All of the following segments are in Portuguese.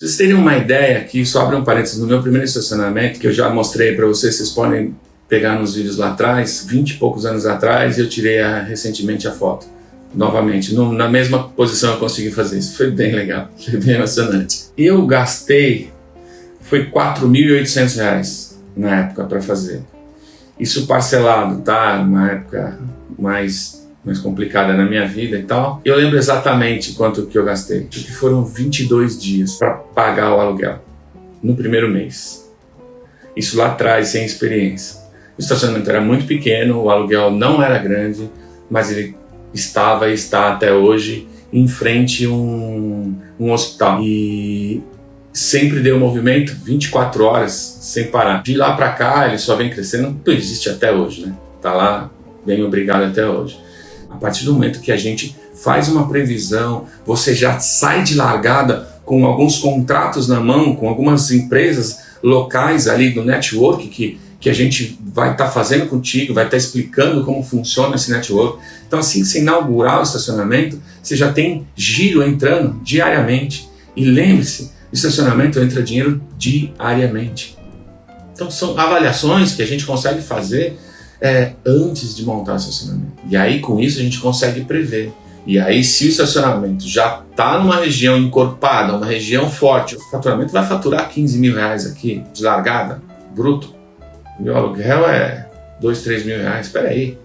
Vocês terem uma ideia, que só abre um parênteses, no meu primeiro estacionamento, que eu já mostrei para vocês podem pegar nos vídeos lá atrás, 20 e poucos anos atrás, eu tirei recentemente a foto. Novamente, na mesma posição eu consegui fazer isso. Foi bem legal, foi bem emocionante. Eu gastei, foi R$4.800 na época para fazer. Isso parcelado, tá? Uma época mais complicada na minha vida e tal. Eu lembro exatamente quanto que eu gastei. Porque foram 22 dias para pagar o aluguel no primeiro mês. Isso lá atrás, sem experiência. O estacionamento era muito pequeno, o aluguel não era grande, mas ele estava e está até hoje em frente a um hospital. E sempre deu movimento 24 horas sem parar. De lá para cá, ele só vem crescendo, não existe até hoje, né? Tá lá, bem obrigado até hoje. A partir do momento que a gente faz uma previsão, você já sai de largada com alguns contratos na mão, com algumas empresas locais ali do network que a gente vai estar fazendo contigo, vai estar explicando como funciona esse network. Então assim que você inaugurar o estacionamento, você já tem giro entrando diariamente. E lembre-se, o estacionamento entra dinheiro diariamente. Então são avaliações que a gente consegue fazer antes de montar o estacionamento. E aí com isso a gente consegue prever. E aí se o estacionamento já está numa região encorpada, uma região forte, o faturamento vai faturar R$15.000 aqui de largada, bruto. Meu aluguel é R$2, R$3.000. Espera aí.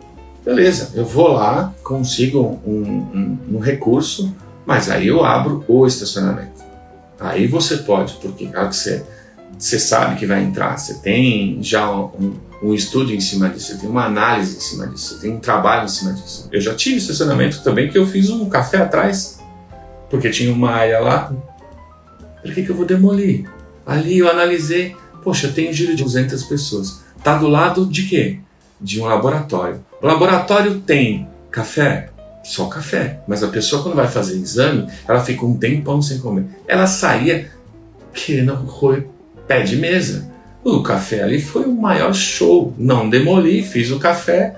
Beleza, eu vou lá, consigo um recurso, mas aí eu abro o estacionamento. Aí você pode, porque claro que você sabe que vai entrar, você tem já um estudo em cima disso, você tem uma análise em cima disso, você tem um trabalho em cima disso. Eu já tive estacionamento também que eu fiz um café atrás, porque tinha uma área lá. Por que eu vou demolir? Ali eu analisei, poxa, eu tenho giro de 200 pessoas. Tá do lado de quê? De um laboratório. O laboratório tem café? Só café. Mas a pessoa quando vai fazer exame, ela fica um tempão sem comer. Ela saía querendo roer pé de mesa. O café ali foi o maior show. Não demoli, fiz o café,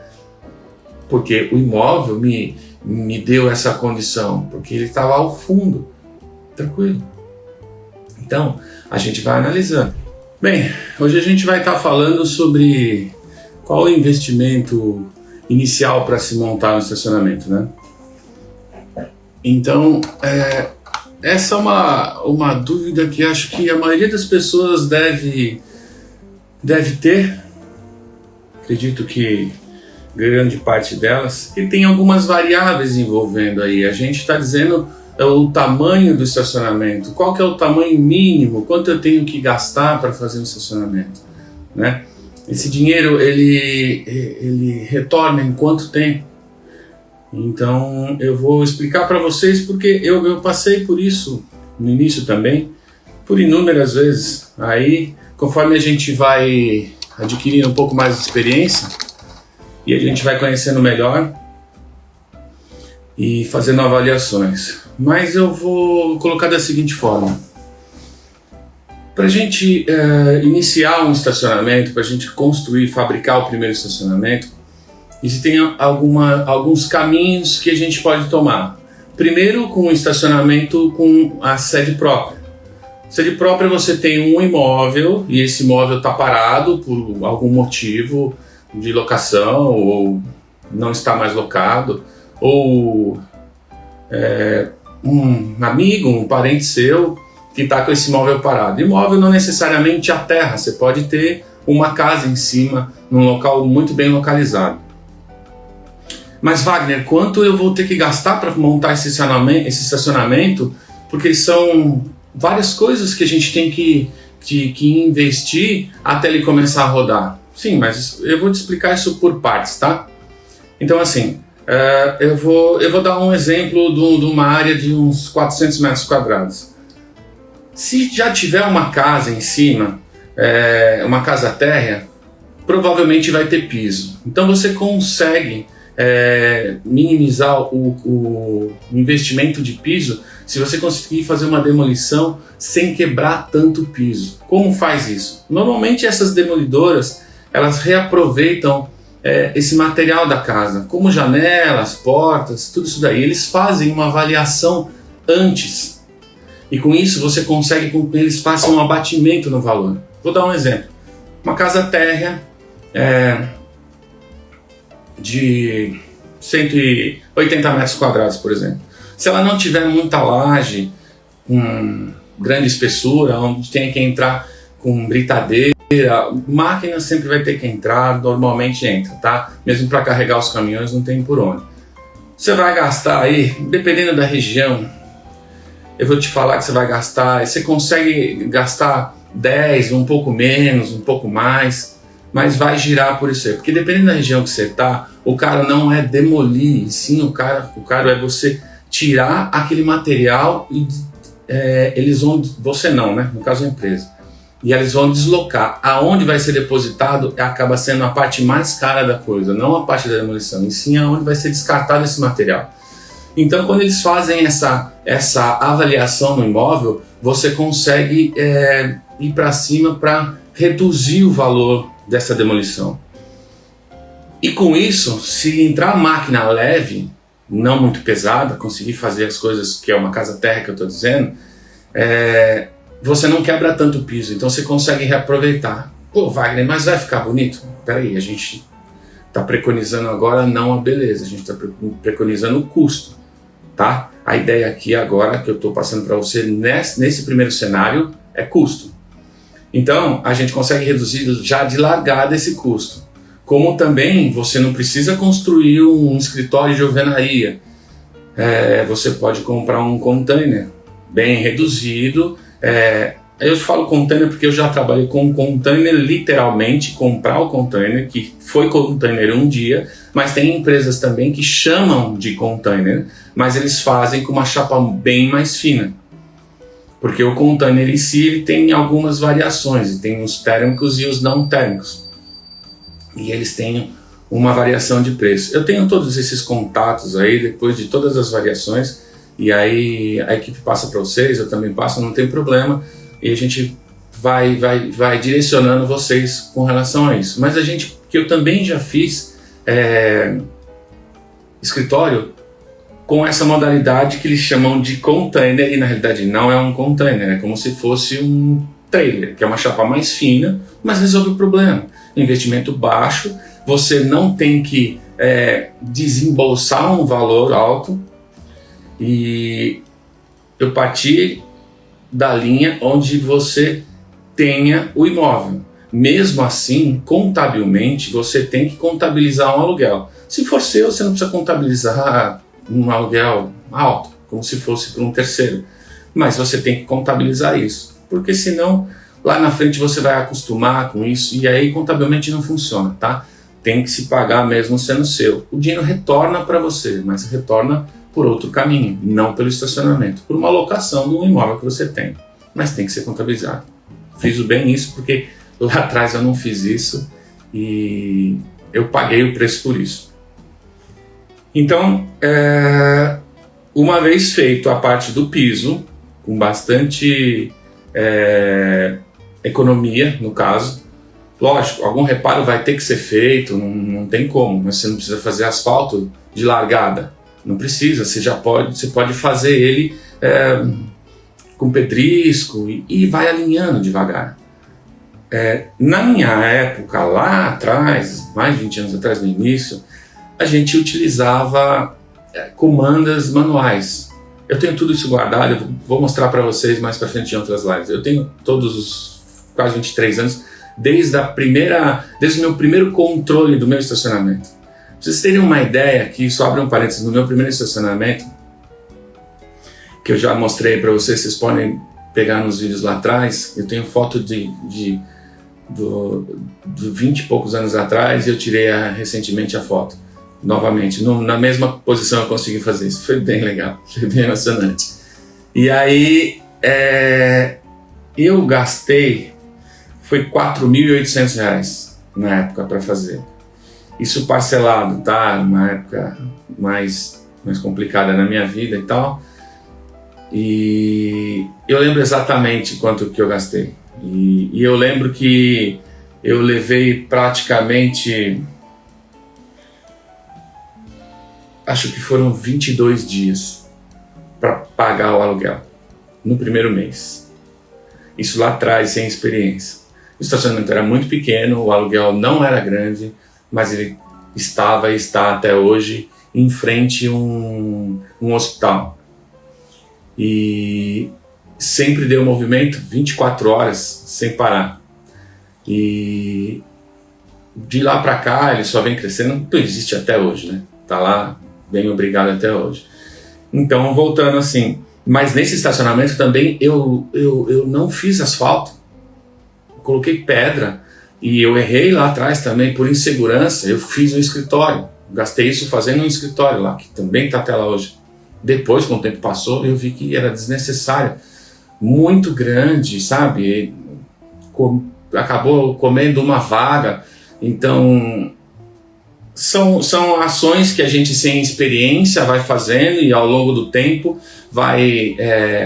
porque o imóvel me deu essa condição, porque ele estava ao fundo. Tranquilo. Então, a gente vai analisando. Bem, hoje a gente vai estar falando sobre qual é o investimento inicial para se montar um estacionamento, né? Então, essa é uma dúvida que acho que a maioria das pessoas deve ter. Acredito que grande parte delas. E tem algumas variáveis envolvendo aí. A gente está dizendo o tamanho do estacionamento. Qual que é o tamanho mínimo? Quanto eu tenho que gastar para fazer um estacionamento, né? Esse dinheiro, ele retorna em quanto tempo? Então, eu vou explicar para vocês porque eu passei por isso no início também, por inúmeras vezes. Aí, conforme a gente vai adquirindo um pouco mais de experiência e a gente vai conhecendo melhor e fazendo avaliações. Mas eu vou colocar da seguinte forma. Para a gente iniciar um estacionamento, para a gente construir, fabricar o primeiro estacionamento, existem alguns caminhos que a gente pode tomar. Primeiro, com o estacionamento com a sede própria. Sede própria, você tem um imóvel e esse imóvel está parado por algum motivo de locação ou não está mais locado, ou um amigo, um parente seu que está com esse imóvel parado. Imóvel não necessariamente a terra, você pode ter uma casa em cima, num local muito bem localizado. Mas Wagner, quanto eu vou ter que gastar para montar esse estacionamento? Porque são várias coisas que a gente tem que investir até ele começar a rodar. Sim, mas eu vou te explicar isso por partes, tá? Então assim, eu vou dar um exemplo de uma área de uns 400 metros quadrados. Se já tiver uma casa em cima, uma casa térrea, provavelmente vai ter piso. Então você consegue minimizar o investimento de piso se você conseguir fazer uma demolição sem quebrar tanto o piso. Como faz isso? Normalmente essas demolidoras, elas reaproveitam esse material da casa, como janelas, portas, tudo isso daí. Eles fazem uma avaliação antes. E com isso você consegue com que eles façam um abatimento no valor. Vou dar um exemplo. Uma casa térrea de 180 metros quadrados, por exemplo. Se ela não tiver muita laje, com grande espessura, onde tem que entrar com britadeira, máquina sempre vai ter que entrar, normalmente entra, tá? Mesmo para carregar os caminhões não tem por onde. Você vai gastar aí, dependendo da região, eu vou te falar que você vai gastar, você consegue gastar 10, um pouco menos, um pouco mais, mas vai girar por isso aí, porque dependendo da região que você tá, o cara não é demolir, sim, o cara é você tirar aquele material e eles vão, você não, né? No caso a empresa. E eles vão deslocar. Aonde vai ser depositado acaba sendo a parte mais cara da coisa, não a parte da demolição, e sim aonde vai ser descartado esse material. Então, quando eles fazem essa avaliação no imóvel, você consegue ir para cima para reduzir o valor dessa demolição. E com isso, se entrar máquina leve, não muito pesada, conseguir fazer as coisas que é uma casa térrea que eu estou dizendo, você não quebra tanto o piso, então você consegue reaproveitar. Pô, Wagner, mas vai ficar bonito? Peraí, a gente está preconizando agora não a beleza, a gente está preconizando o custo, tá? A ideia aqui agora que eu estou passando para você nesse primeiro cenário é custo. Então, a gente consegue reduzir já de largada esse custo. Como também você não precisa construir um escritório de alvenaria. Você pode comprar um container bem reduzido. Eu falo container porque eu já trabalhei com container, literalmente comprar o container, que foi container um dia, mas tem empresas também que chamam de container, mas eles fazem com uma chapa bem mais fina. Porque o container em si ele tem algumas variações, tem os térmicos e os não térmicos. E eles têm uma variação de preço. Eu tenho todos esses contatos aí, depois de todas as variações, e aí a equipe passa para vocês, eu também passo, não tem problema, e a gente vai direcionando vocês com relação a isso. Mas que eu também já fiz escritório com essa modalidade que eles chamam de container, e na realidade não é um container, é como se fosse um trailer, que é uma chapa mais fina, mas resolve o problema. Investimento baixo, você não tem que desembolsar um valor alto, e eu parti da linha onde você tenha o imóvel. Mesmo assim, contabilmente, você tem que contabilizar um aluguel. Se for seu, você não precisa contabilizar um aluguel alto, como se fosse para um terceiro. Mas você tem que contabilizar isso, porque senão lá na frente você vai acostumar com isso e aí contabilmente não funciona, tá? Tem que se pagar mesmo sendo seu. O dinheiro retorna para você, mas retorna por outro caminho, não pelo estacionamento, por uma locação de um imóvel que você tem. Mas tem que ser contabilizado. Fiz bem isso porque lá atrás eu não fiz isso e eu paguei o preço por isso. Então, uma vez feito a parte do piso, com bastante economia, no caso, lógico, algum reparo vai ter que ser feito, não tem como, mas você não precisa fazer asfalto de largada, não precisa, você pode fazer ele com pedrisco e vai alinhando devagar. Na minha época, lá atrás, mais de 20 anos atrás, no início, a gente utilizava comandas manuais. Eu tenho tudo isso guardado, eu vou mostrar para vocês mais para frente em outras lives. Eu tenho todos os quase 23 anos, desde o meu primeiro controle do meu estacionamento. Pra vocês terem uma ideia, aqui só abre um parênteses, no meu primeiro estacionamento, que eu já mostrei para vocês podem pegar nos vídeos lá atrás, eu tenho foto de 20 e poucos anos atrás, e eu tirei recentemente a foto. Novamente, na mesma posição eu consegui fazer isso. Foi bem legal, foi bem emocionante. E aí, eu gastei, foi R$ 4.800 na época para fazer. Isso parcelado, tá? Uma época mais complicada na minha vida e tal. E eu lembro exatamente quanto que eu gastei. E eu lembro que eu levei praticamente... acho que foram 22 dias para pagar o aluguel. no primeiro mês. Isso lá atrás, sem experiência. O estacionamento era muito pequeno, o aluguel não era grande, mas ele estava e está até hoje em frente a um hospital. E sempre deu movimento 24 horas sem parar. E de lá para cá ele só vem crescendo, não existe até hoje, né? Tá lá, bem obrigado até hoje. Então, voltando assim, mas nesse estacionamento também eu não fiz asfalto, coloquei pedra e eu errei lá atrás também por insegurança. Eu fiz um escritório, gastei isso fazendo um escritório lá, que também está até lá hoje. Depois, com o tempo passou, eu vi que era desnecessário, muito grande, sabe? Acabou comendo uma vaga. Então, são ações que a gente sem experiência vai fazendo e ao longo do tempo vai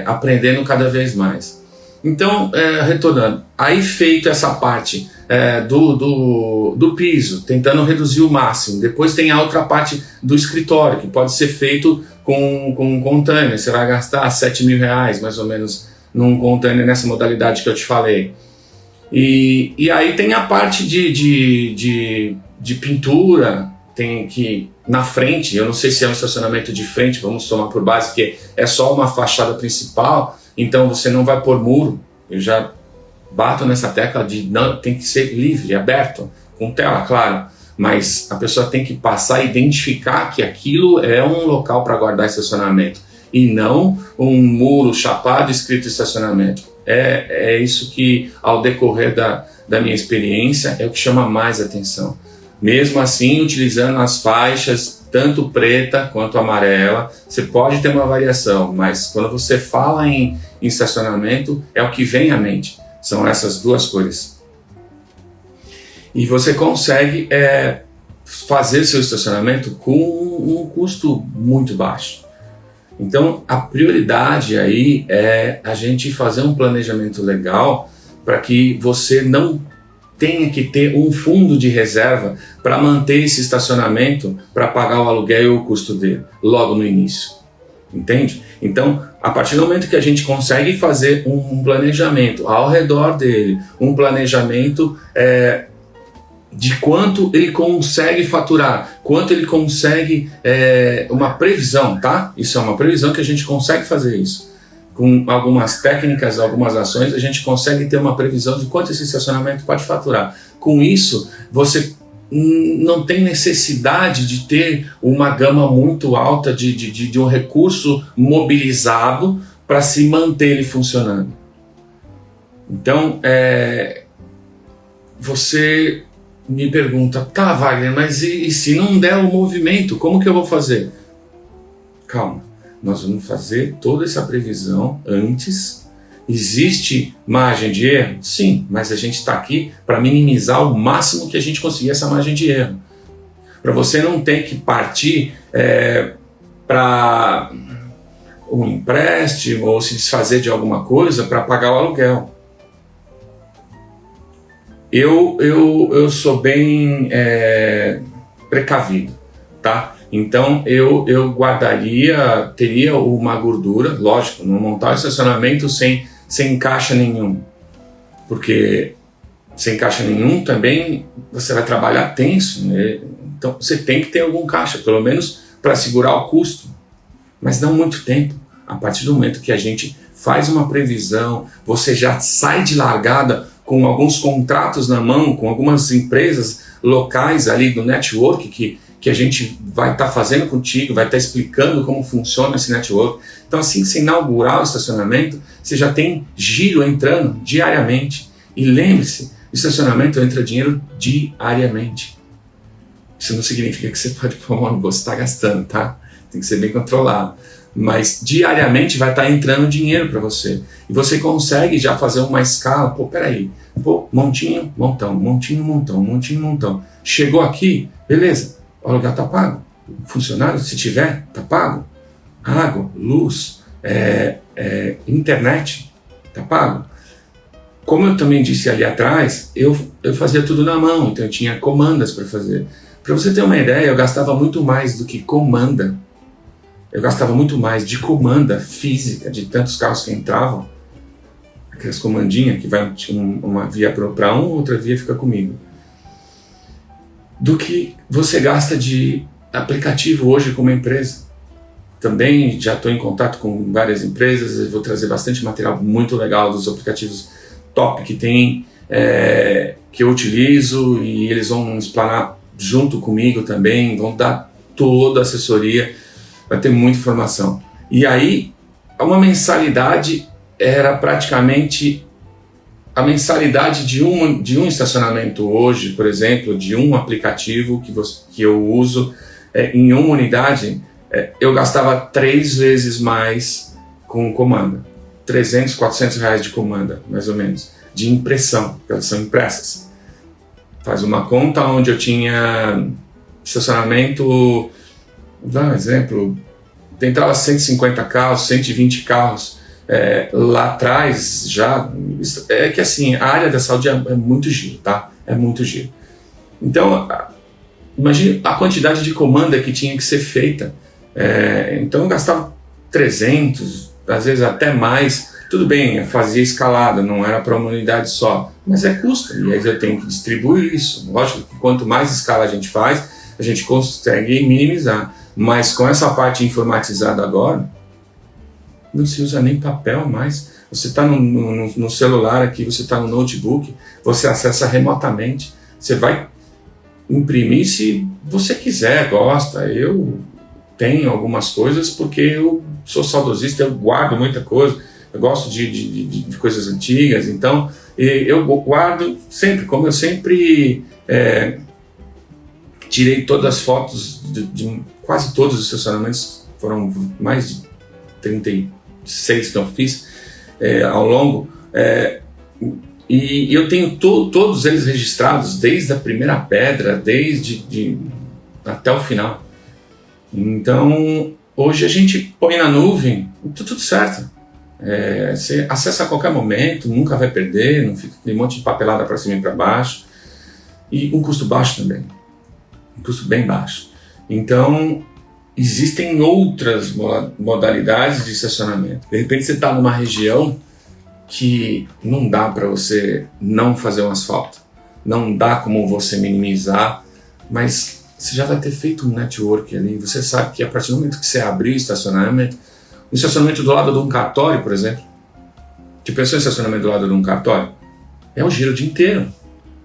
aprendendo cada vez mais. Então, retornando, aí feito essa parte do piso, tentando reduzir o máximo, depois tem a outra parte do escritório, que pode ser feito com um container. Você vai gastar R$7.000 mais ou menos num container nessa modalidade que eu te falei. E aí tem a parte de pintura, tem que na frente, eu não sei se é um estacionamento de frente, vamos tomar por base que é só uma fachada principal, então você não vai pôr muro. Eu já bato nessa tecla de não, tem que ser livre, aberto, com tela, claro, mas a pessoa tem que passar e identificar que aquilo é um local para guardar estacionamento e não um muro chapado escrito estacionamento. É isso que, ao decorrer da minha experiência, é o que chama mais atenção. Mesmo assim, utilizando as faixas, tanto preta quanto amarela, você pode ter uma variação, mas quando você fala em estacionamento, é o que vem à mente. São essas duas cores. E você consegue fazer seu estacionamento com um custo muito baixo. Então, a prioridade aí é a gente fazer um planejamento legal para que você não tenha que ter um fundo de reserva para manter esse estacionamento para pagar o aluguel e o custo dele logo no início. Entende? Então, a partir do momento que a gente consegue fazer um planejamento ao redor dele, um planejamento de quanto ele consegue faturar, quanto ele consegue, uma previsão, tá? Isso é uma previsão que a gente consegue fazer isso. Com algumas técnicas, algumas ações, a gente consegue ter uma previsão de quanto esse estacionamento pode faturar. Com isso, você não tem necessidade de ter uma gama muito alta de um recurso mobilizado para se manter ele funcionando. Então, você me pergunta, tá, Wagner, mas e se não der o movimento, como que eu vou fazer? Calma, nós vamos fazer toda essa previsão antes. Existe margem de erro? Sim, mas a gente está aqui para minimizar o máximo que a gente conseguir essa margem de erro. Para você não ter que partir para um empréstimo ou se desfazer de alguma coisa para pagar o aluguel. Eu sou bem precavido, tá? Então eu teria uma gordura, lógico, não montar o estacionamento sem caixa nenhum, porque sem caixa nenhum também você vai trabalhar tenso, né? Então você tem que ter algum caixa, pelo menos para segurar o custo, mas não muito tempo. A partir do momento que a gente faz uma previsão, você já sai de largada com alguns contratos na mão, com algumas empresas locais ali do network que a gente vai estar fazendo contigo, vai estar explicando como funciona esse network. Então, assim que você inaugurar o estacionamento, você já tem giro entrando diariamente. E lembre-se, o estacionamento entra dinheiro diariamente. Isso não significa que você pode pôr no bolso, está gastando, tá? Tem que ser bem controlado. Mas diariamente vai estar entrando dinheiro para você. E você consegue já fazer uma escala. Pô, peraí. Pô, montinho, montão, montinho, montão, montinho, montão. Chegou aqui, beleza. O aluguel está pago. Funcionário, se tiver, está pago. Água, luz, internet, está pago. Como eu também disse ali atrás, eu fazia tudo na mão. Então eu tinha comandas para fazer. Para você ter uma ideia, eu gastava muito mais do que comanda eu gastava muito mais de comanda física, de tantos carros que entravam, aquelas comandinhas que vai uma via para um, outra via fica comigo, do que você gasta de aplicativo hoje como empresa. Também já estou em contato com várias empresas, eu vou trazer bastante material muito legal dos aplicativos top que tem, que eu utilizo, e eles vão explanar junto comigo também, vão dar toda a assessoria, vai ter muita informação. E aí, uma mensalidade era praticamente a mensalidade de um estacionamento hoje, por exemplo, de um aplicativo que eu uso em uma unidade, eu gastava 3 vezes mais com comanda. 300, 400 reais de comanda, mais ou menos, de impressão, porque elas são impressas. Faz uma conta onde eu tinha estacionamento, vou dar um exemplo, entrava 150 carros, 120 carros, lá atrás já, é que assim, a área da saúde é muito giro, tá? É muito giro. Então, imagine a quantidade de comanda que tinha que ser feita. Então eu gastava 300, às vezes até mais. Tudo bem, eu fazia escalada, não era para uma unidade só, mas é custo, e aí eu tenho que distribuir isso. Lógico que quanto mais escala a gente faz, a gente consegue minimizar. Mas com essa parte informatizada agora, não se usa nem papel mais. Você está no celular aqui, você está no notebook, você acessa remotamente. Você vai imprimir se você quiser, gosta. Eu tenho algumas coisas porque eu sou saudosista, eu guardo muita coisa. Eu gosto de coisas antigas, então eu guardo sempre, como eu sempre tirei todas as fotos de quase todos os estacionamentos, foram mais de 36 que eu fiz ao longo, e eu tenho todos eles registrados, desde a primeira pedra, até o final. Então, hoje a gente põe na nuvem, tudo certo. Você acessa a qualquer momento, nunca vai perder, não fica aquele monte de papelada para cima e para baixo, e um custo baixo também, um custo bem baixo. Então existem outras modalidades de estacionamento. De repente você está numa região que não dá para você não fazer um asfalto, não dá como você minimizar, mas você já vai ter feito um network ali. Você sabe que a partir do momento que você abrir o estacionamento do lado de um cartório, por exemplo, que pensou em estacionamento do lado de um cartório? É o giro o dia inteiro,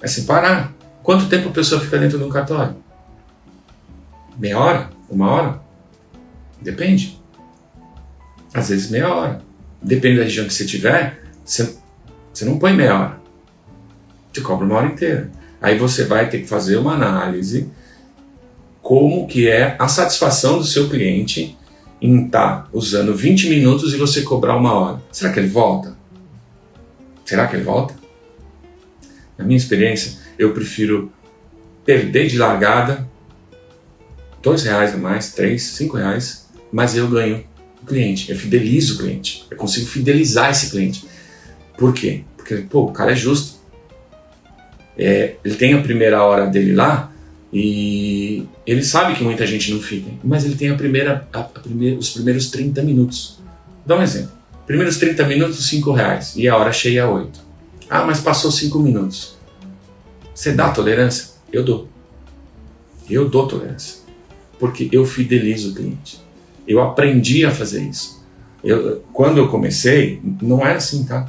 é sem parar. Quanto tempo a pessoa fica dentro de um cartório? Meia hora? 1 hora? Depende. Às vezes meia hora. Depende da região que você tiver, você não põe meia hora. Te cobra 1 hora inteira. Aí você vai ter que fazer uma análise como que é a satisfação do seu cliente em estar usando 20 minutos e você cobrar 1 hora. Será que ele volta? Será que ele volta? Na minha experiência, eu prefiro perder de largada R$2 a mais, R$3, R$5, mas eu ganho o cliente, eu fidelizo o cliente, eu consigo fidelizar esse cliente. Por quê? Porque o cara é justo. Ele tem a primeira hora dele lá e ele sabe que muita gente não fica, mas ele tem os primeiros 30 minutos. Dá um exemplo. Primeiros 30 minutos, R$5 e a hora cheia é 8. Ah, mas passou 5 minutos. Você dá tolerância? Eu dou. Eu dou tolerância. Porque eu fidelizo o cliente. Eu aprendi a fazer isso. Quando eu comecei, não era assim, tá?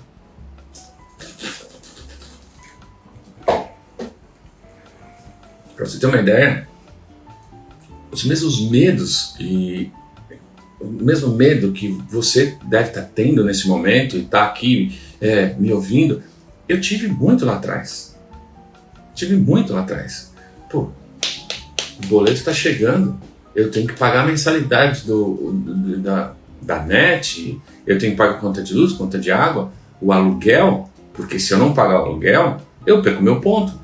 Para você ter uma ideia, o mesmo medo que você deve estar tendo nesse momento e está aqui me ouvindo, eu tive muito lá atrás. Pô, o boleto está chegando, eu tenho que pagar a mensalidade da net, eu tenho que pagar conta de luz, conta de água, o aluguel, porque se eu não pagar o aluguel, eu perco meu ponto.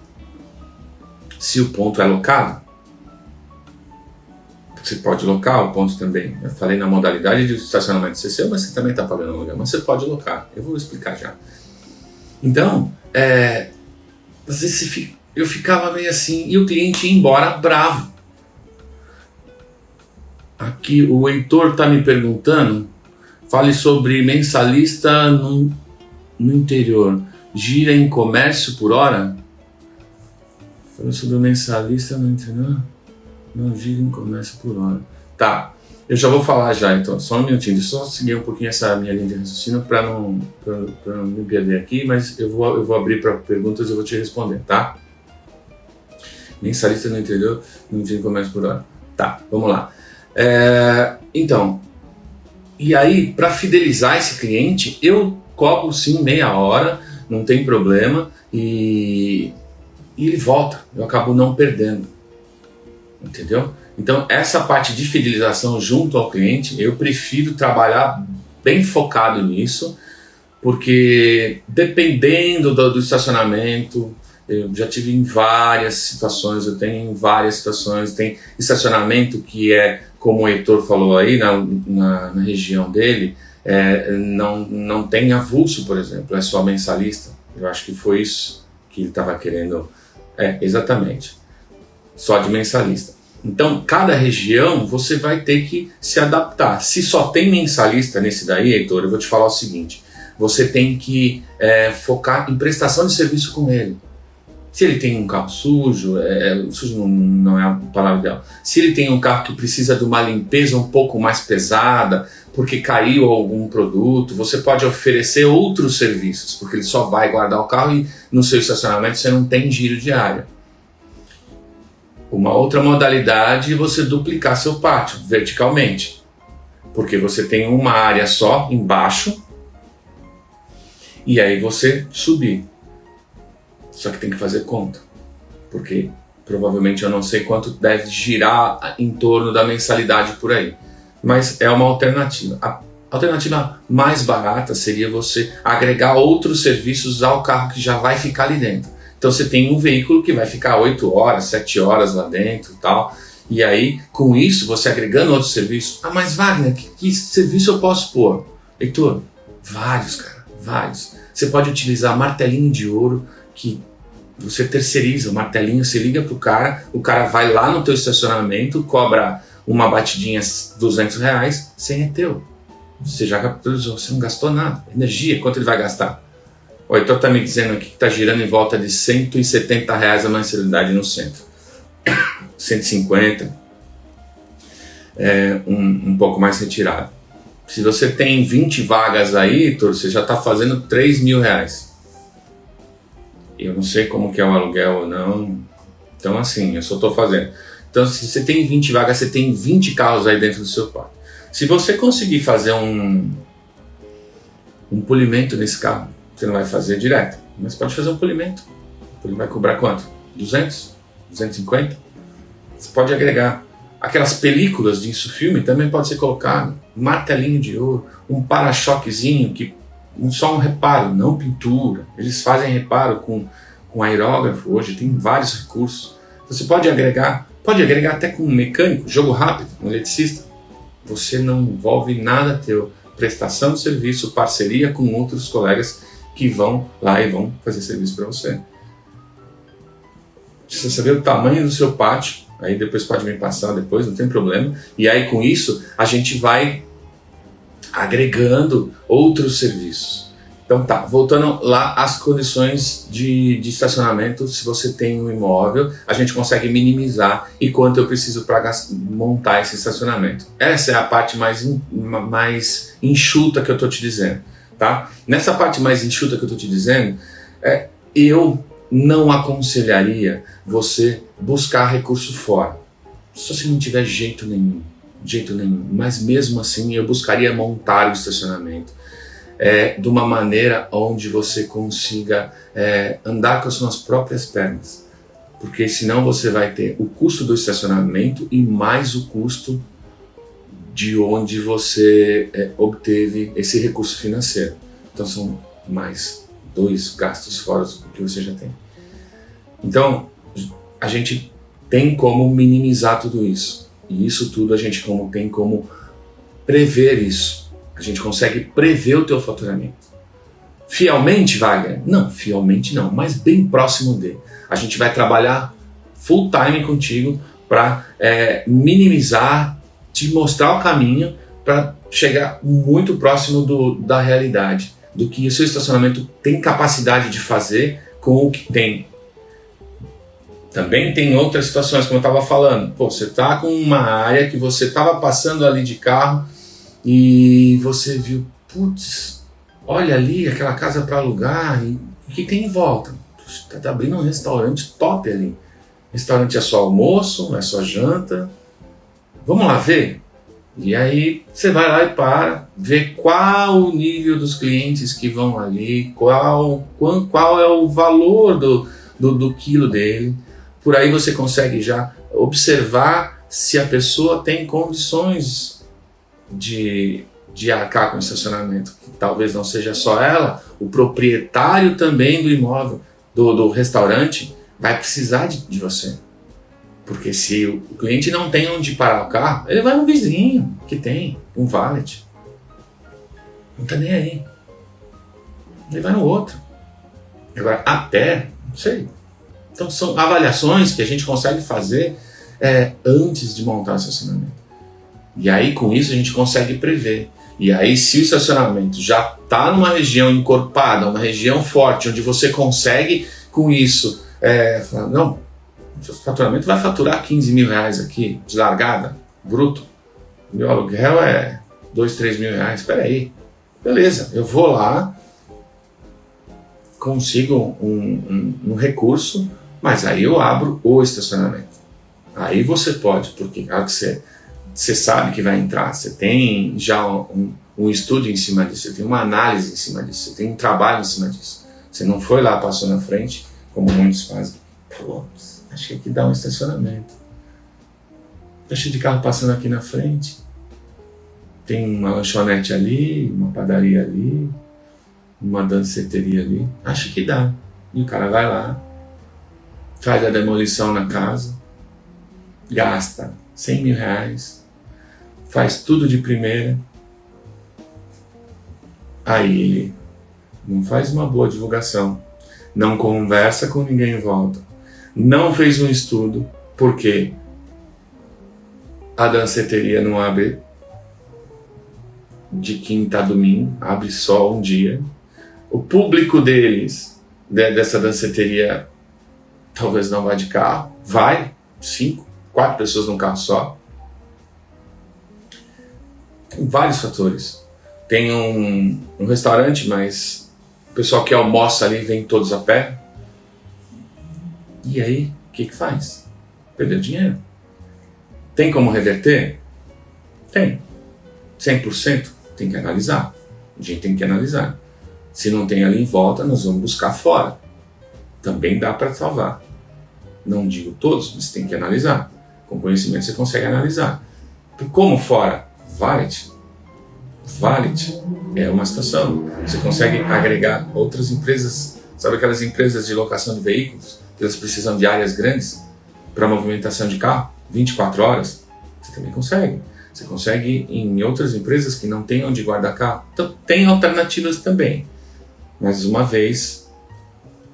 Se o ponto é locado, você pode locar o ponto também. Eu falei na modalidade de estacionamento CC, mas você também está pagando aluguel, mas você pode locar. Eu vou explicar já. Então, às vezes eu ficava meio assim, e o cliente ia embora bravo. Aqui o Heitor está me perguntando, fale sobre mensalista no interior, gira em comércio por hora? Falando sobre o mensalista no interior, não gira em comércio por hora. Tá, eu já vou falar já, então, só um minutinho, deixa eu só seguir um pouquinho essa minha linha de raciocínio para não me perder aqui, mas eu vou abrir para perguntas e eu vou te responder, tá? Mensalista no interior, não gira em comércio por hora. Tá, vamos lá. Então, e aí, para fidelizar esse cliente, eu cobro sim meia hora, não tem problema, e ele volta, eu acabo não perdendo, entendeu? Então essa parte de fidelização junto ao cliente, eu prefiro trabalhar bem focado nisso, porque dependendo do estacionamento, eu já tive em várias situações, eu tenho em várias situações, tem estacionamento que é, como o Heitor falou aí, na região dele, não tem avulso, por exemplo, é só mensalista. Eu acho que foi isso que ele estava querendo, exatamente, só de mensalista. Então, cada região você vai ter que se adaptar. Se só tem mensalista nesse daí, Heitor, eu vou te falar o seguinte, você tem que focar em prestação de serviço com ele. Se ele tem um carro sujo, sujo não é a palavra ideal. Se ele tem um carro que precisa de uma limpeza um pouco mais pesada, porque caiu algum produto, você pode oferecer outros serviços, porque ele só vai guardar o carro e no seu estacionamento você não tem giro diário. Uma outra modalidade é você duplicar seu pátio verticalmente, porque você tem uma área só embaixo e aí você subir. Só que tem que fazer conta, porque provavelmente eu não sei quanto deve girar em torno da mensalidade por aí, mas é uma alternativa. A alternativa mais barata seria você agregar outros serviços ao carro que já vai ficar ali dentro. Então você tem um veículo que vai ficar 8 horas, 7 horas lá dentro e tal, e aí com isso você agregando outros serviços, mas Wagner, que serviço eu posso pôr? Heitor, vários, cara, vários. Você pode utilizar martelinho de ouro, que você terceiriza o martelinho, você liga pro cara, o cara vai lá no teu estacionamento, cobra uma batidinha R$200, 100 é teu. Você já capitalizou, você não gastou nada. Energia, quanto ele vai gastar? O Heitor está me dizendo aqui que está girando em volta de R$170 a mensalidade no centro. 150, um pouco mais retirado. Se você tem 20 vagas aí, Heitor, você já está fazendo R$3.000. Eu não sei como que é o aluguel ou não. Então assim, eu só estou fazendo. Então se você tem 20 vagas, você tem 20 carros aí dentro do seu parque. Se você conseguir fazer um polimento nesse carro, você não vai fazer direto, mas pode fazer um polimento. Ele vai cobrar quanto? 200? 250? Você pode agregar. Aquelas películas de insufilme também pode ser colocado. Um martelinho de ouro, um para-choquezinho que só um reparo, não pintura. Eles fazem reparo com aerógrafo hoje, tem vários recursos. Você pode agregar até com um mecânico, jogo rápido, um eletricista. Você não envolve nada teu. Prestação de serviço, parceria com outros colegas que vão lá e vão fazer serviço para você. Precisa saber o tamanho do seu pátio, aí depois pode me passar depois, não tem problema. E aí com isso a gente vai agregando outros serviços. Então tá, voltando lá às condições de estacionamento, se você tem um imóvel, a gente consegue minimizar e quanto eu preciso para montar esse estacionamento. Essa é a parte mais enxuta que eu estou te dizendo. Tá? Nessa parte mais enxuta que eu estou te dizendo, eu não aconselharia você buscar recurso fora, só se não tiver jeito nenhum, mas mesmo assim eu buscaria montar o estacionamento de uma maneira onde você consiga andar com as suas próprias pernas, porque senão você vai ter o custo do estacionamento e mais o custo de onde você obteve esse recurso financeiro. Então são mais 2 gastos fora do que você já tem. Então a gente tem como minimizar tudo isso. E isso tudo a gente tem como prever isso. A gente consegue prever o teu faturamento. Fielmente, Wagner? Não, fielmente não, mas bem próximo dele. A gente vai trabalhar full time contigo para minimizar te mostrar o caminho para chegar muito próximo da realidade, do que o seu estacionamento tem capacidade de fazer com o que tem. Também tem outras situações, como eu estava falando. Pô, você está com uma área que você estava passando ali de carro e você viu, putz, olha ali aquela casa para alugar, e o que tem em volta? Está abrindo um restaurante top ali. Restaurante é só almoço, é só janta. Vamos lá ver? E aí você vai lá e vê qual o nível dos clientes que vão ali, qual é o valor do quilo dele. Por aí você consegue já observar se a pessoa tem condições de arcar com o estacionamento. Que talvez não seja só ela, o proprietário também do imóvel, do restaurante, vai precisar de você. Porque se o cliente não tem onde parar o carro, ele vai no vizinho que tem um valet. Não tá nem aí. Ele vai no outro. Agora, a pé, não sei. Então são avaliações que a gente consegue fazer antes de montar o estacionamento. E aí com isso a gente consegue prever. E aí se o estacionamento já está numa região encorpada, uma região forte, onde você consegue com isso falar, não, o faturamento vai faturar 15 mil reais aqui de largada, bruto. Meu aluguel é 2, 3 mil reais. Espera aí, beleza, eu vou lá, consigo um recurso, mas aí eu abro o estacionamento. Aí você pode, porque claro que você sabe que vai entrar, você tem já um estudo em cima disso, você tem uma análise em cima disso, você tem um trabalho em cima disso. Você não foi lá, passou na frente, como muitos fazem. Pô, achei que dá um estacionamento. Tá cheio de carro passando aqui na frente. Tem uma lanchonete ali, uma padaria ali, uma danceteria ali. Acho que dá. E o cara vai lá, faz a demolição na casa, gasta 100 mil reais, faz tudo de primeira. Aí ele não faz uma boa divulgação, não conversa com ninguém em volta, não fez um estudo, porque a danceteria não abre de quinta a domingo, abre só um dia. O público dessa danceteria, talvez não vá de carro, vai 5, 4 pessoas num carro só. Tem vários fatores. Tem um restaurante, mas o pessoal que almoça ali vem todos a pé. E aí, o que faz? Perdeu dinheiro. Tem como reverter? Tem. 100%? Tem que analisar. A gente tem que analisar. Se não tem ali em volta, nós vamos buscar fora. Também dá para salvar. Não digo todos, mas tem que analisar. Com conhecimento você consegue analisar. Como fora? Valet. Valet é uma situação. Você consegue agregar outras empresas. Sabe aquelas empresas de locação de veículos? Que elas precisam de áreas grandes para movimentação de carro? 24 horas? Você também consegue. Você consegue em outras empresas que não tem onde guardar carro. Então tem alternativas também. Mas uma vez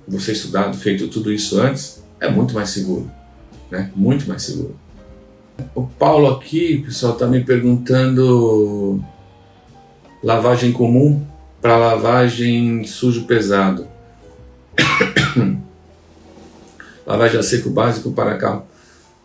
você estudado, feito tudo isso antes, é muito mais seguro, né? Muito mais seguro. O Paulo aqui, pessoal, está me perguntando lavagem comum para lavagem sujo pesado. Lavagem a seco básico para carro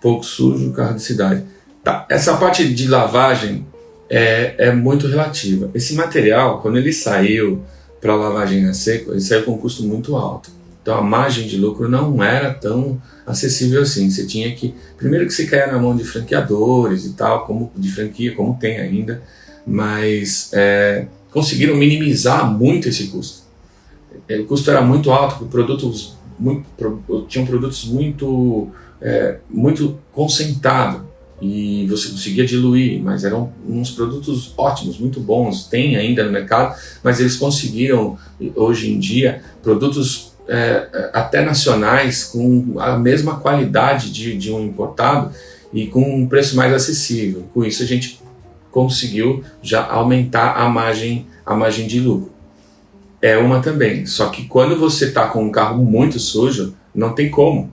pouco sujo, carro de cidade. Tá. Essa parte de lavagem é muito relativa. Esse material, quando ele saiu para lavagem a seco, ele saiu com um custo muito alto. Então a margem de lucro não era tão acessível assim. Você tinha que, primeiro que você caia na mão de franqueadores e tal, como de franquia, como tem ainda, mas conseguiram minimizar muito esse custo. O custo era muito alto, tinham produtos muito concentrados e você conseguia diluir, mas eram uns produtos ótimos, muito bons, tem ainda no mercado, mas eles conseguiram, hoje em dia, produtos até nacionais com a mesma qualidade de um importado e com um preço mais acessível. Com isso a gente conseguiu já aumentar a margem de lucro. É uma também, só que quando você está com um carro muito sujo, não tem como,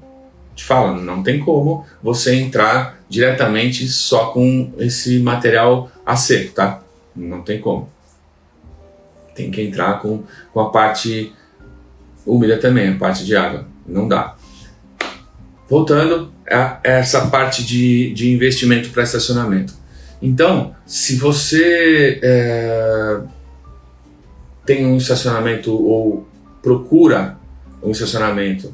te falo, não tem como você entrar diretamente só com esse material a seco, tá? Não tem como. Tem que entrar com a parte úmida também, a parte de água. Não dá. Voltando a essa parte de investimento para estacionamento. Então, se você tem um estacionamento ou procura um estacionamento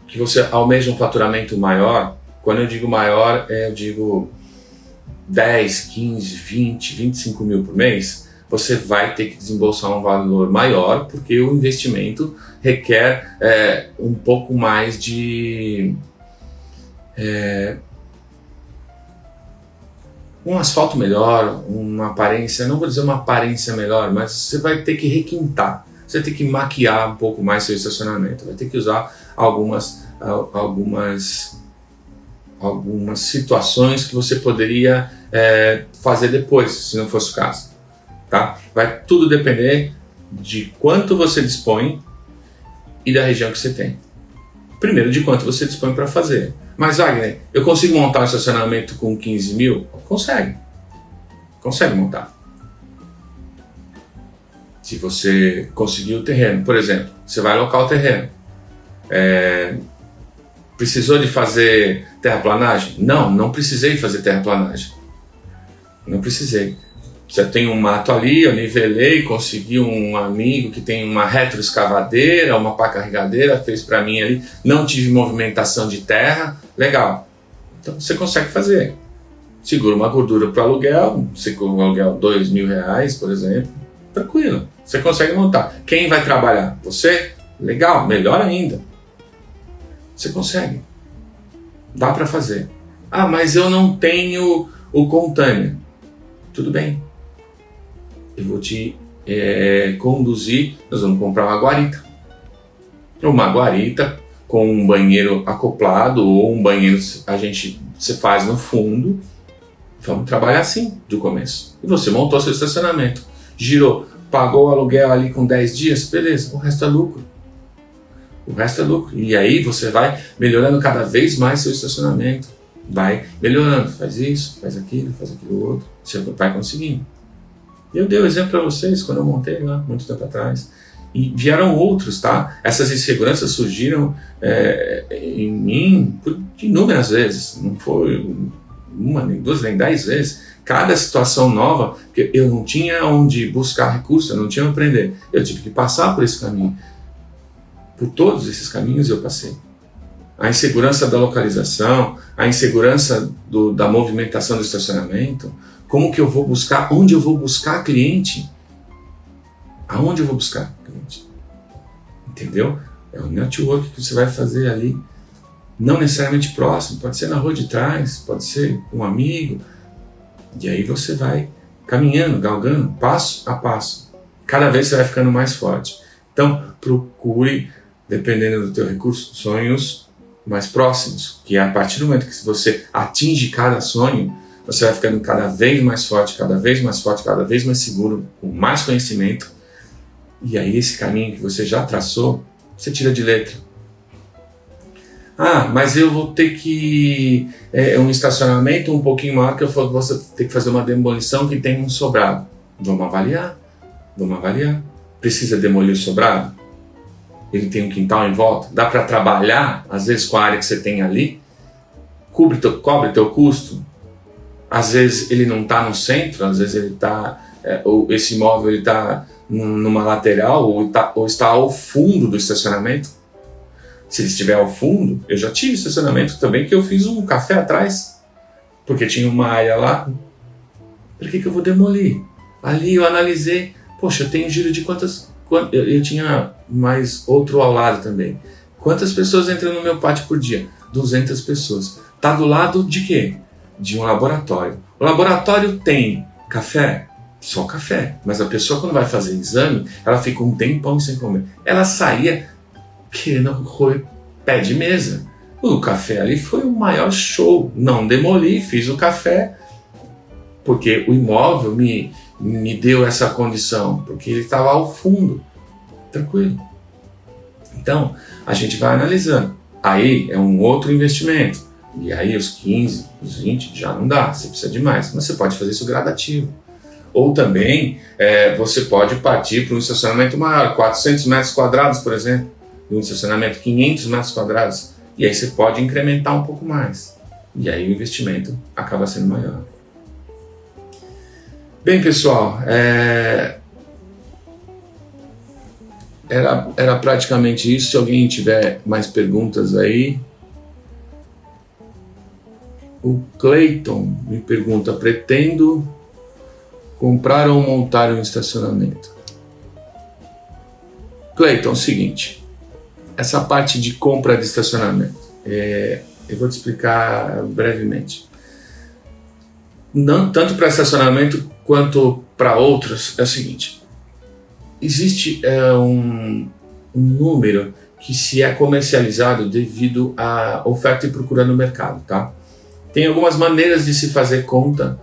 que você almeja um faturamento maior, quando eu digo maior, eu digo 10, 15, 20, 25 mil por mês, você vai ter que desembolsar um valor maior, porque o investimento requer um pouco mais de um asfalto melhor, uma aparência, não vou dizer uma aparência melhor, mas você vai ter que requintar, você vai ter que maquiar um pouco mais seu estacionamento, vai ter que usar algumas situações que você poderia fazer depois, se não fosse o caso. Tá? Vai tudo depender de quanto você dispõe e da região que você tem. Primeiro, de quanto você dispõe para fazer. Mas, Wagner, eu consigo montar um estacionamento com 15 mil? Consegue. Consegue montar. Se você conseguir o terreno, por exemplo, você vai alocar o terreno. Precisou de fazer terraplanagem? Não, não precisei fazer terraplanagem. Não precisei. Já tem um mato ali, eu nivelei, consegui um amigo que tem uma retroescavadeira, uma pá carregadeira, fez para mim ali, não tive movimentação de terra, legal. Então você consegue fazer. Segura uma gordura para o aluguel, segura um aluguel R$2.000, por exemplo, tranquilo, você consegue montar. Quem vai trabalhar? Você? Legal, melhor ainda. Você consegue. Dá para fazer. Ah, mas eu não tenho o contêiner. Tudo bem. Eu vou te conduzir, nós vamos comprar uma guarita. Uma guarita com um banheiro acoplado ou um banheiro você faz no fundo. Vamos trabalhar assim, do começo. E você montou seu estacionamento, girou, pagou o aluguel ali com 10 dias, beleza, o resto é lucro. O resto é lucro. E aí você vai melhorando cada vez mais seu estacionamento. Vai melhorando, faz isso, faz aquilo outro. Você vai conseguindo. Eu dei o exemplo para vocês quando eu montei lá, muito tempo atrás. E vieram outros, tá? Essas inseguranças surgiram em mim por inúmeras vezes. Não foi uma, nem duas, nem 10 vezes. Cada situação nova, porque eu não tinha onde buscar recursos, eu não tinha onde aprender. Eu tive que passar por esse caminho. Por todos esses caminhos eu passei. A insegurança da localização, a insegurança da movimentação do estacionamento, como que eu vou buscar, onde eu vou buscar cliente? Aonde eu vou buscar cliente? Entendeu? É um network que você vai fazer ali, não necessariamente próximo, pode ser na rua de trás, pode ser um amigo, e aí você vai caminhando, galgando, passo a passo. Cada vez você vai ficando mais forte. Então, procure, dependendo do teu recurso, sonhos mais próximos, que é a partir do momento que você atinge cada sonho, você vai ficando cada vez mais forte, cada vez mais forte, cada vez mais seguro, com mais conhecimento, e aí esse caminho que você já traçou, você tira de letra. Ah, mas eu vou ter que um estacionamento um pouquinho maior, que eu vou ter que fazer uma demolição que tem um sobrado. Vamos avaliar. Precisa demolir o sobrado? Ele tem um quintal em volta? Dá para trabalhar, às vezes, com a área que você tem ali? Cobre teu custo? Às vezes ele não está no centro, às vezes ele está, esse imóvel está numa lateral ou está ao fundo do estacionamento. Se ele estiver ao fundo, eu já tive estacionamento também que eu fiz um café atrás, porque tinha uma área lá. Por que eu vou demolir? Ali eu analisei, poxa, eu tenho giro de quantas... Eu tinha mais outro ao lado também. Quantas pessoas entram no meu pátio por dia? 200 pessoas. Está do lado de quê? De um laboratório. O laboratório tem café? Só café. Mas a pessoa, quando vai fazer exame, ela fica um tempão sem comer. Ela saía querendo roer pé de mesa. O café ali foi o maior show. Não demoli, fiz o café, porque o imóvel me deu essa condição, porque ele estava ao fundo. Tranquilo. Então, a gente vai analisando. Aí é um outro investimento. E aí os 15, os 20 já não dá, você precisa de mais. Mas você pode fazer isso gradativo. Ou também você pode partir para um estacionamento maior, 400 metros quadrados, por exemplo, e um estacionamento 500 metros quadrados. E aí você pode incrementar um pouco mais. E aí o investimento acaba sendo maior. Bem, pessoal, era praticamente isso. Se alguém tiver mais perguntas aí. O Clayton me pergunta: pretendo comprar ou montar um estacionamento? Clayton, é o seguinte, essa parte de compra de estacionamento, eu vou te explicar brevemente. Não, tanto para estacionamento quanto para outros, é o seguinte, existe um número que se é comercializado devido à oferta e procura no mercado, tá? Tem algumas maneiras de se fazer conta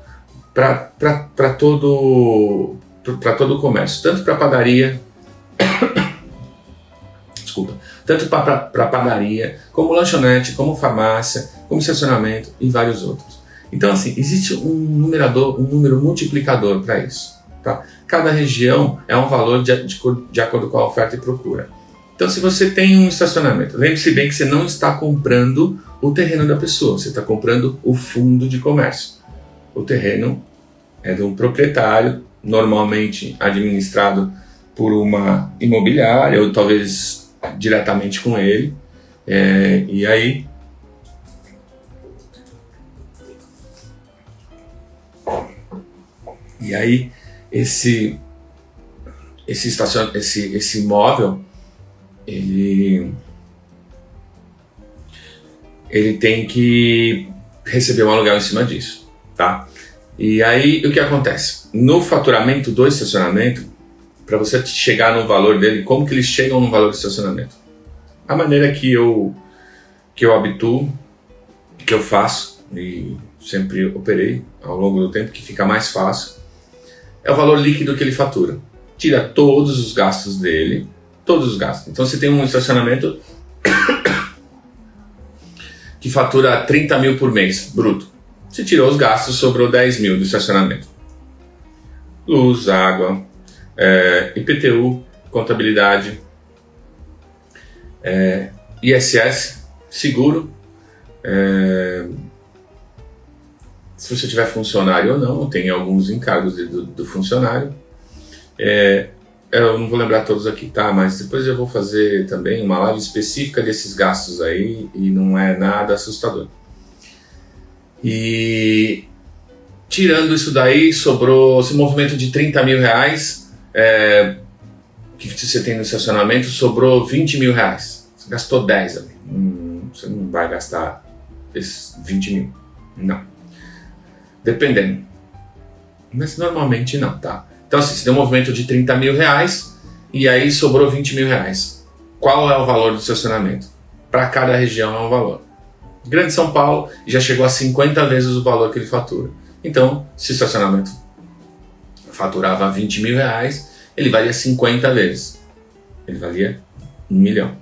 para todo o comércio, tanto para padaria, tanto para padaria, como lanchonete, como farmácia, como estacionamento e vários outros. Então, assim, existe um número multiplicador para isso, tá? Cada região é um valor de acordo com a oferta e procura. Então, se você tem um estacionamento, lembre-se bem que você não está comprando o terreno da pessoa, você está comprando o fundo de comércio. O terreno é de um proprietário, normalmente administrado por uma imobiliária ou talvez diretamente com ele. E aí esse imóvel ele tem que receber um aluguel em cima disso, tá? E aí o que acontece? No faturamento do estacionamento, para você chegar no valor dele, como que eles chegam no valor do estacionamento? A maneira que eu habituo, que eu faço e sempre operei ao longo do tempo, que fica mais fácil, é o valor líquido que ele fatura. Tira todos os gastos dele, todos os gastos. Então você tem um estacionamento que fatura 30 mil por mês, bruto. Você tirou os gastos, sobrou 10 mil do estacionamento. Luz, água, IPTU, contabilidade, ISS, seguro, se você tiver funcionário ou não, tem alguns encargos do funcionário. Eu não vou lembrar todos aqui, tá? Mas depois eu vou fazer também uma live específica desses gastos aí e não é nada assustador. E tirando isso daí, sobrou esse movimento de 30 mil reais que você tem no estacionamento, sobrou 20 mil reais. Você gastou 10 ali. Você não vai gastar esses 20 mil. Não. Dependendo. Mas normalmente não, tá? Então assim, você tem um movimento de 30 mil reais e aí sobrou 20 mil reais. Qual é o valor do estacionamento? Para cada região é um valor. Grande São Paulo já chegou a 50 vezes o valor que ele fatura. Então, se o estacionamento faturava 20 mil reais, ele valia 50 vezes. Ele valia 1 milhão.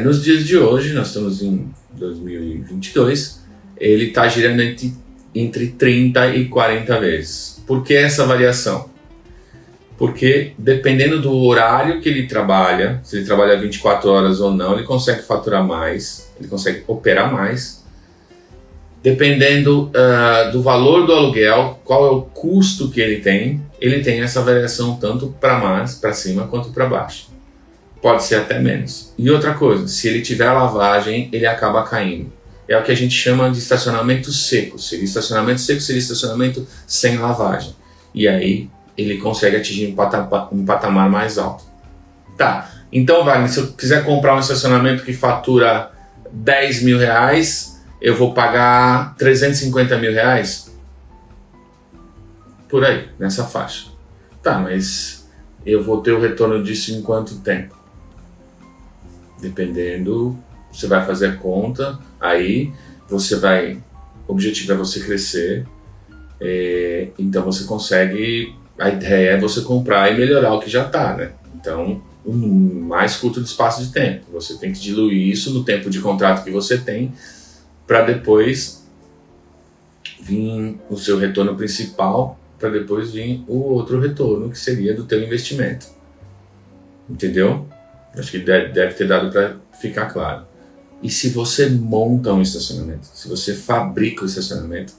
Nos dias de hoje, nós estamos em 2022, ele está girando entre 30 e 40 vezes. Por que essa variação? Porque dependendo do horário que ele trabalha, se ele trabalha 24 horas ou não, ele consegue faturar mais, ele consegue operar mais. Dependendo do valor do aluguel, qual é o custo que ele tem essa variação tanto para cima quanto para baixo. Pode ser até menos. E outra coisa, se ele tiver lavagem, ele acaba caindo. É o que a gente chama de estacionamento seco. Seria estacionamento seco, seria estacionamento sem lavagem. E aí ele consegue atingir um patamar mais alto. Tá, então Wagner, se eu quiser comprar um estacionamento que fatura 10 mil reais, eu vou pagar 350 mil reais? Por aí, nessa faixa. Tá, mas eu vou ter o retorno disso em quanto tempo? Dependendo, você vai fazer a conta, aí o objetivo é você crescer, então você consegue, a ideia é você comprar e melhorar o que já está, né? Então um mais curto de espaço de tempo. Você tem que diluir isso no tempo de contrato que você tem para depois vir o seu retorno principal, para depois vir o outro retorno, que seria do teu investimento. Entendeu? Acho que deve ter dado para ficar claro. E se você monta um estacionamento, se você fabrica o estacionamento,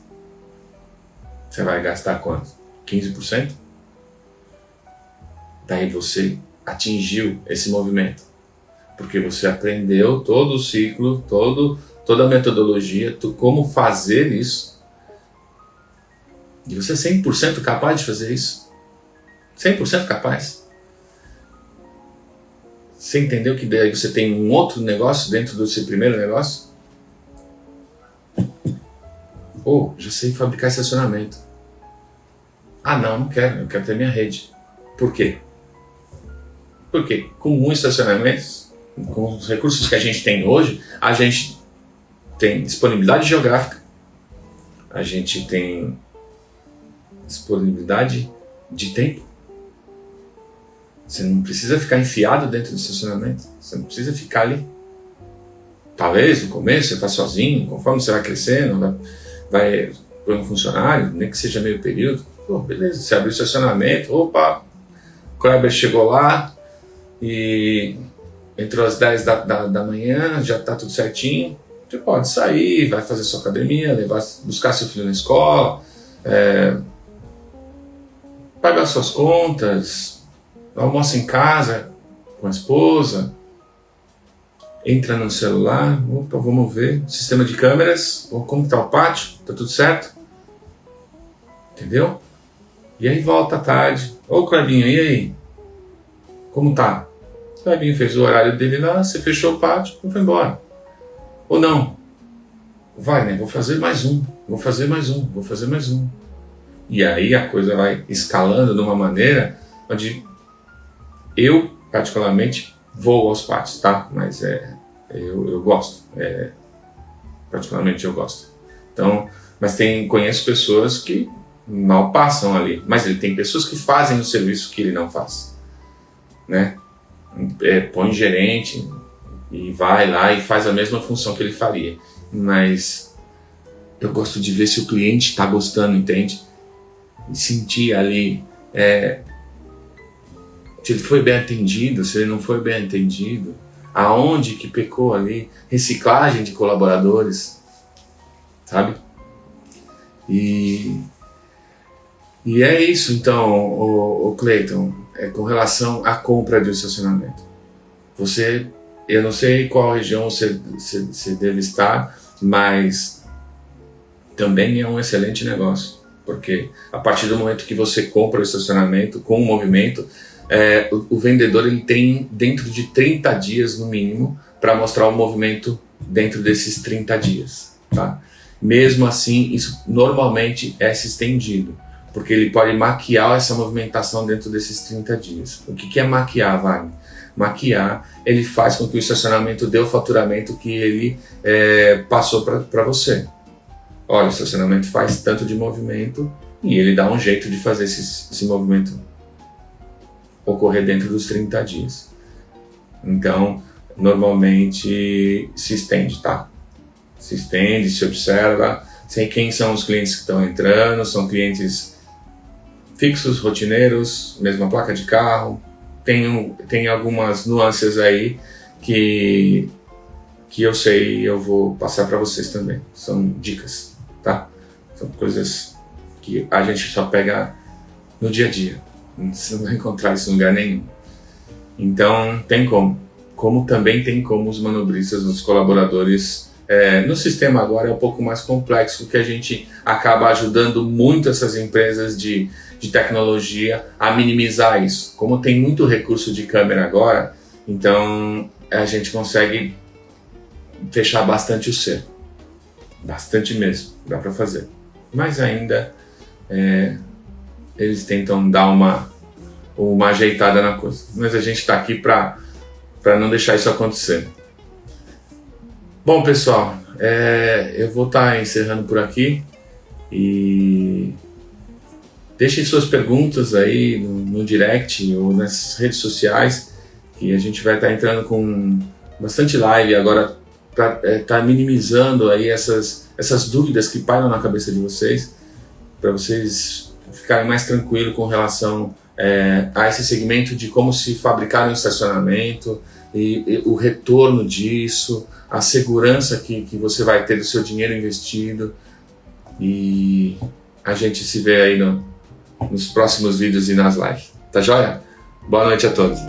você vai gastar quanto? 15%? Daí você atingiu esse movimento. Porque você aprendeu todo o ciclo, toda a metodologia, como fazer isso. E você é 100% capaz de fazer isso. 100% capaz. Você entendeu que daí você tem um outro negócio dentro do seu primeiro negócio? Já sei fabricar estacionamento. Não quero, eu quero ter minha rede. Por quê? Porque com um estacionamento, com os recursos que a gente tem hoje, a gente tem disponibilidade geográfica, a gente tem disponibilidade de tempo. Você não precisa ficar enfiado dentro do estacionamento, você não precisa ficar ali. Talvez no começo você está sozinho, conforme você vai crescendo, vai por um funcionário, nem que seja meio período, beleza, você abriu o estacionamento, o Kleber chegou lá e entrou às 10 da manhã, já está tudo certinho, você pode sair, vai fazer sua academia, buscar seu filho na escola, pagar suas contas, almoça em casa com a esposa, entra no celular, vamos ver, sistema de câmeras, como está o pátio, está tudo certo? Entendeu? E aí volta à tarde, Clebinho, e aí? Como tá? O Clebinho fez o horário dele lá, você fechou o pátio e foi embora. Ou não? Vai, né? Vou fazer mais um. E aí a coisa vai escalando de uma maneira onde eu, particularmente, vou aos pátios, tá? Mas eu gosto. Particularmente eu gosto. Então, mas conheço pessoas que mal passam ali. Mas ele tem pessoas que fazem o serviço que ele não faz. Né? Põe gerente e vai lá e faz a mesma função que ele faria. Mas eu gosto de ver se o cliente está gostando, entende? E sentir ali se ele foi bem atendido, se ele não foi bem atendido, aonde que pecou ali, reciclagem de colaboradores, sabe? E é isso então, o Cleiton, com relação à compra de um estacionamento. Eu não sei qual região você deve estar, mas também é um excelente negócio, porque a partir do momento que você compra o estacionamento com o movimento, o vendedor ele tem dentro de 30 dias no mínimo para mostrar o movimento dentro desses 30 dias, tá? Mesmo assim, isso normalmente é se estendido, porque ele pode maquiar essa movimentação dentro desses 30 dias. O que é maquiar, Wagner? Maquiar, ele faz com que o estacionamento dê o faturamento que ele passou para você. Olha, o estacionamento faz tanto de movimento e ele dá um jeito de fazer esse movimento ocorrer dentro dos 30 dias. Então, normalmente se estende, tá? Se estende, se observa, sei quem são os clientes que estão entrando, são clientes fixos, rotineiros, mesma placa de carro, tem algumas nuances aí que eu sei e eu vou passar para vocês também, são dicas, tá? São coisas que a gente só pega no dia a dia, você não vai encontrar isso em lugar nenhum. Então tem como também tem como os manobristas, os colaboradores. No sistema agora é um pouco mais complexo, porque a gente acaba ajudando muito essas empresas de tecnologia a minimizar isso. Como tem muito recurso de câmera agora, então a gente consegue fechar bastante o cerco. Bastante mesmo, dá para fazer. Mas ainda eles tentam dar uma ajeitada na coisa. Mas a gente está aqui para não deixar isso acontecer. Bom, pessoal, eu vou estar encerrando por aqui e deixem suas perguntas aí no direct ou nas redes sociais que a gente vai estar entrando com bastante live agora para estar minimizando aí essas dúvidas que pairam na cabeça de vocês, para vocês ficarem mais tranquilos com relação a esse segmento de como se fabricar um estacionamento e o retorno disso, a segurança que você vai ter do seu dinheiro investido. E a gente se vê aí nos próximos vídeos e nas lives. Tá joia? Boa noite a todos.